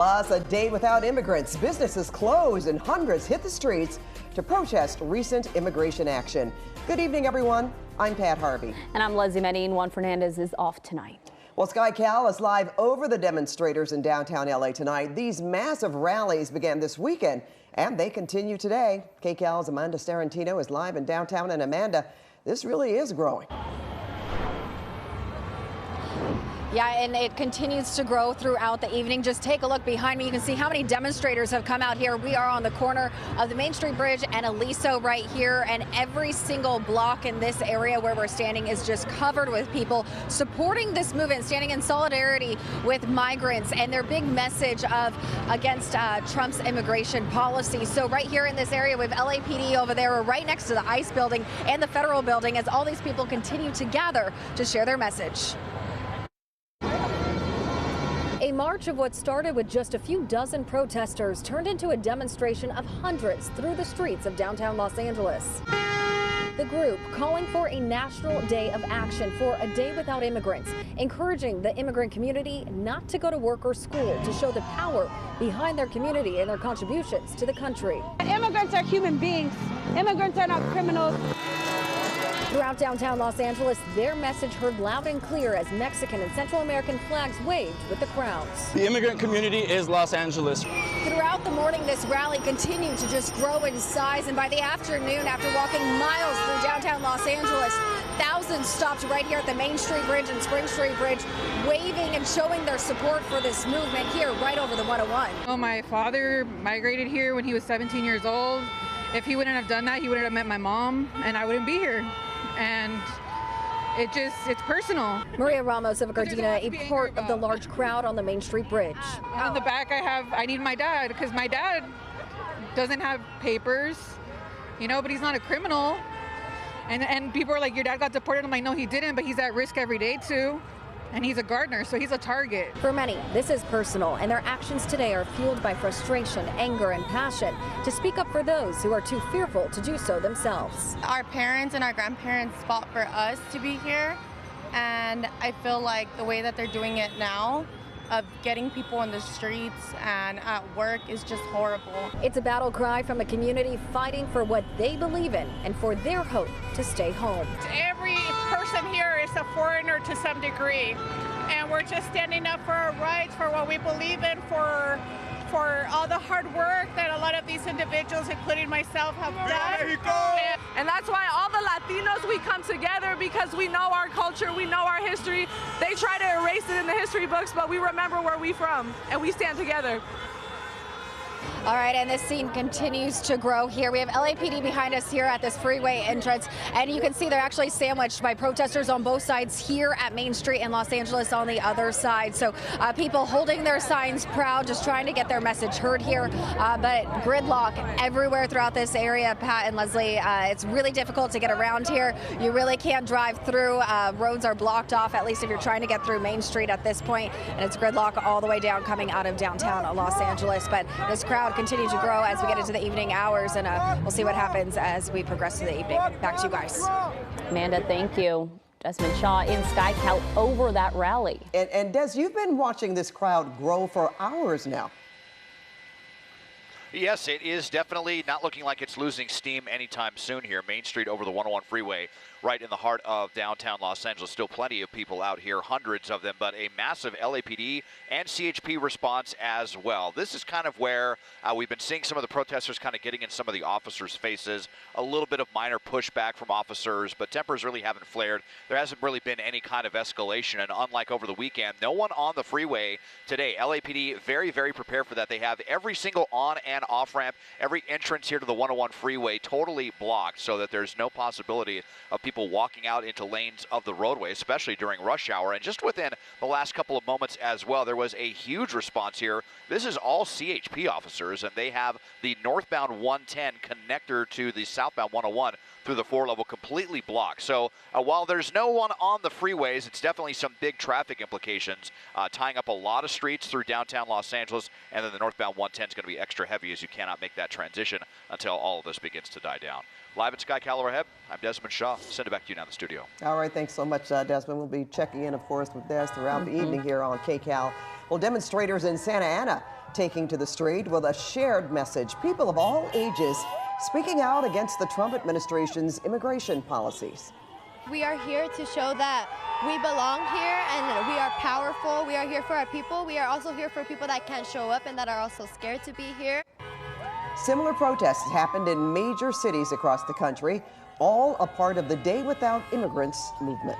Plus, a day without immigrants. Businesses close and hundreds hit the streets to protest recent immigration action. Good evening, everyone. I'm Pat Harvey. And I'm Leslie Medine. Juan Fernandez is off tonight. Well, Sky Cal is live over the demonstrators in downtown LA tonight. These massive rallies began this weekend and they continue today. KCAL's Amanda Starrantino is live in downtown. And Amanda, this really is growing. Yeah, and it continues to grow throughout the evening. Just take a look behind me. You can see how many demonstrators have come out here. We are on the corner of the Main Street Bridge and Aliso right here, and every single block in this area where we're standing is just covered with people supporting this movement, standing in solidarity with migrants and their big message of against Trump's immigration policy. So right here in this area, we have LAPD over there. We're right next to the ICE building and the federal building as all these people continue to gather to share their message. A march of what started with just a few dozen protesters turned into a demonstration of hundreds through the streets of downtown Los Angeles. The group calling for a national day of action for a day without immigrants, encouraging the immigrant community not to go to work or school to show the power behind their community and their contributions to the country. Immigrants are human beings. Immigrants are not criminals. Throughout downtown Los Angeles, their message heard loud and clear as Mexican and Central American flags waved with the crowds. The immigrant community is Los Angeles. Throughout the morning, this rally continued to just grow in size, and by the afternoon, after walking miles through downtown Los Angeles, thousands stopped right here at the Main Street Bridge and Spring Street Bridge, waving and showing their support for this movement here right over the 101. Oh, my father migrated here when he was 17 years old. If he wouldn't have done that, he wouldn't have met my mom, and I wouldn't be here. And it's personal. Maria Ramos of Gardena, a part of the large crowd on the Main Street Bridge. On the back, I need my dad, because my dad doesn't have papers, but he's not a criminal. And people are like, your dad got deported. I'm like, no, he didn't, but he's at risk every day too. And he's a gardener, so he's a target. For many, this is personal, and their actions today are fueled by frustration, anger, and passion to speak up for those who are too fearful to do so themselves. Our parents and our grandparents fought for us to be here, and I feel like the way that they're doing it now, of getting people in the streets and at work, is just horrible. It's a battle cry from a community fighting for what they believe in and for their hope to stay home. Every person here is a foreigner to some degree, and we're just standing up for our rights, for what we believe in, for all the hard work that a lot of these individuals, including myself, have done. And that's why all the Latinos, we come together, because we know our culture, we know our history. They try to erase it in the history books, but we remember where we're from, and we stand together. All right, and this scene continues to grow here. We have LAPD behind us here at this freeway entrance, and you can see they're actually sandwiched by protesters on both sides here at Main Street and Los Angeles on the other side. So people holding their signs proud, just trying to get their message heard here. But gridlock everywhere throughout this area, Pat and Leslie. It's really difficult to get around here. You really can't drive through. Roads are blocked off, at least if you're trying to get through Main Street at this point, and it's gridlock all the way down coming out of downtown Los Angeles. But this crowd continue to grow as we get into the evening hours, and we'll see what happens as we progress through the evening. Back to you guys. Amanda, thank you. Desmond Shaw in Sky Cal over that rally. And Des, you've been watching this crowd grow for hours now. Yes, it is definitely not looking like it's losing steam anytime soon here. Main Street over the 101 freeway, right in the heart of downtown Los Angeles. Still plenty of people out here, hundreds of them, but a massive LAPD and CHP response as well. This is kind of where we've been seeing some of the protesters kind of getting in some of the officers' faces. A little bit of minor pushback from officers, but tempers really haven't flared. There hasn't really been any kind of escalation, and unlike over the weekend, no one on the freeway today. LAPD very, very prepared for that. They have every single on and off ramp, every entrance here to the 101 freeway totally blocked, so that there's no possibility of people walking out into lanes of the roadway, especially during rush hour. And just within the last couple of moments as well, there was a huge response here. This is all CHP officers, and they have the northbound 110 connector to the southbound 101 through the 4-level completely blocked. So while there's no one on the freeways, it's definitely some big traffic implications, tying up a lot of streets through downtown Los Angeles, and then the northbound 110 is going to be extra heavy, as you cannot make that transition until all of this begins to die down. Live at Sky Cal overhead, I'm Desmond Shaw. send it back to you now in the studio. All right, thanks so much, Desmond. We'll be checking in, of course, with Des throughout the evening here on KCAL. Well, demonstrators in Santa Ana taking to the street with a shared message. People of all ages speaking out against the Trump administration's immigration policies. We are here to show that we belong here and we are powerful. We are here for our people. We are also here for people that can't show up and that are also scared to be here. Similar protests happened in major cities across the country, all a part of the Day Without Immigrants movement.